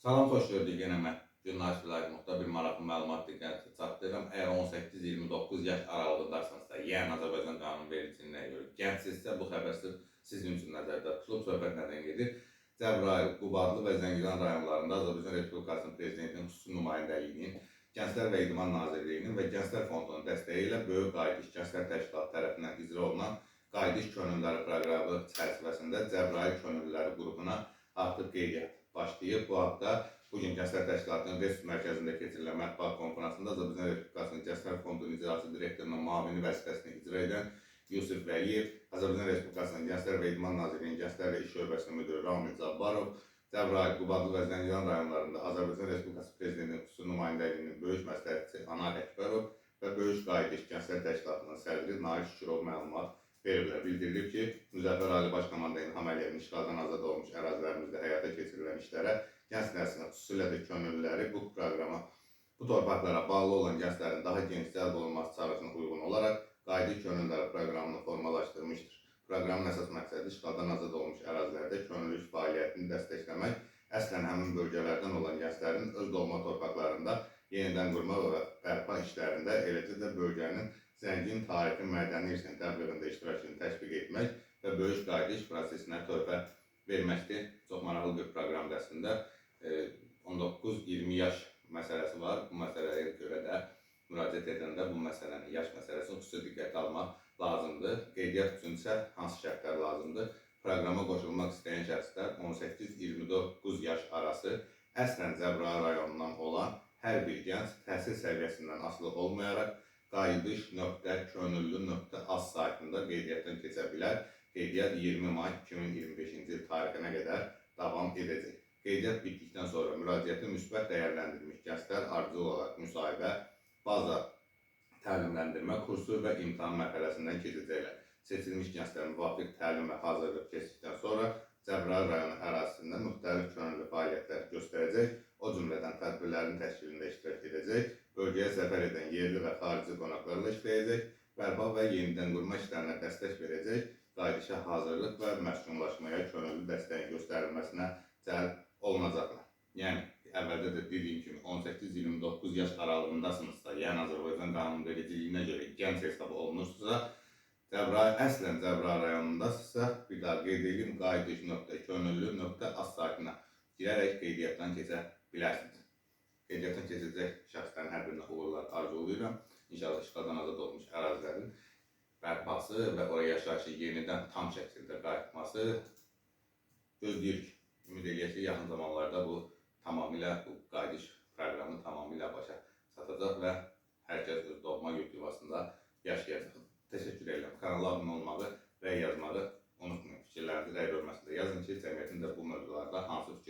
Salam, xoş gördük yenə mən. Jurnalist Müxtar bir maraqlı məlumat diqqətinizə çatdırıram. Əgər 18-29 yaş aralığındasınızsa, yəni Azərbaycan qanunvericiliyinə görə gəncsinizsə, bu xəbər sizin üçün nəzərdə tutulub. Söhbət nədən gedir? Cəbrayıl, Qubadlı və Zəngilan rayonlarında Azərbaycan Respublikasının Prezidentinin xüsusi nümayəndəliyinin, Gənclər və İdman Nazirliyinin və Gənclər Fondunun dəstəyi ilə Böyük Qayıdış Gənclər Təşkilatı tərəfindən icra olunan Qayıdış Könüllüləri proqramı çərçivəsində Cəbrayıl Könüllüləri qrupuna artıq qeydiyyat başlayıb. Bu haqda bugün Gənclər Təşkilatının Resurs Mərkəzində keçirilən mətbuat konferansında Azərbaycan Respublikasının Gənclər Fondunun icraçı direktorunun müavini vəzifəsini icra edən Yusif Vəliyev, Azərbaycan Respublikasının Gənclər və İdman Nazirliyinin Gənclər və İş Şöbəsinin müdiri Ramil Cabbarov, Cəbrayıl, Qubadlı və Zəngilan rayonlarında Azərbaycan Respublikası Prezidentinin xüsusi nümayəndəliyinin böyük məsləhətçisi Anar Əkbərov və Böyük Qayıdış Gənclər Təşkilatının sədri Nail Şükürov məlumat veriblər. Bildirilib ki, Müzəffər Ali Baş Komanda İlham Əliyevin işğaldan azad olmuş ərazilərimizdə həyata keçirilən işlərə gənc nəslin, xüsusilə də könüllüləri bu proqrama, bu torpaqlara bağlı olan gənclərin daha geniş cəlb olunması çağrısına uyğun olaraq Qayıdış Könüllüləri proqramını formalaşdırmışdır. Proqramın əsas məqsədi işğaldan azad olmuş ərazilərdə könüllü iş fəaliyyətini dəstəkləmək, əslən həmin bölgələrdən olan gənclərin öz doğma torpaqlarında yenidən qurma və bərpa işlərində, eləcə də bölgənin zəngin tarixi mədəni irsinin təbliğində iştirakını təşviq etmək və böyük qayıdış prosesinə töhfə verməkdir. Çox maraqlı bir proqramdır əslində. 19-20 yaş məsələsi var. Bu məsələyə görə də müraciət edəndə bu məsələnin, yaş məsələsini xüsusi diqqətə almaq lazımdır. Qeydiyyat üçün isə hansı şərtlər lazımdır? Proqrama qoşulmaq istəyən şəxslər 18-29 yaş arası əslən Cəbrayıl rayonundan olan hər bir gənc təhsil səviyyəsindən asılı olmayaraq qayıdış.könüllü.az saytında qeydiyyatdan keçə bilər. Qeydiyyat 20 may 2025-ci il tarixinə qədər davam edəcək. Qeydiyyat bitdikdən sonra müraciəti müsbət dəyərləndirilmiş gənclər ardıcıl olaraq müsahibə, baza təlimləndirmə kursu və imtahan mərhələsindən keçəcəklər. Seçilmiş gənclər müvafiq təlim və hazırlıq keçdikdən sonra Cəbrayıl rayonu ərazisində müxtəlif könüllü fəaliyyətlər göstərəcək, o cümlədən tədbirlərin təşkilində iştirak edəcək, bölgəyə səfər edən yerli və xarici qonaqlarla işləyəcək, bərpa və yenidən qurma işlərinə dəstək verəcək, qayıdışa hazırlıq və məskunlaşmaya könüllü dəstəyin göstərilməsinə cəlb olunacaqlar. Yəni, əvvəldə də dediyim kimi 18-29 yaş aralığındasınızsa, yəni Azərbaycan qanunvericiliyinə görə gənc hesab olunursa, əslən Cəbrayıl rayonundasınızsa, bir daha qeyd edeyim, qayıdış.könüllü.az saytına girərək qeydiyyatdan keçə bilərsiniz. Qeydiyyatdan keçəcək şəxslərin hər birinə uğurlar arzulayıram. İnşallah işğaldan azad olmuş ərazilərin bərpası və oraya yaşayışı yenidən tam şəkildə qayıtması gözləyirik. Ümid edirik ki, yaxın zamanlarda bu qayıdış proqramı tamamilə başa çatacaq və hər kəs öz doğma yurt yuvasında yaşayacaq. Təşəkkür edirəm. Kanala abunə olmağı, rəy yazmağı unutmayın. Fikirlərinizi rəy bölməsində yazın ki, cəmiyyətin də bu mövzularda hansı fikir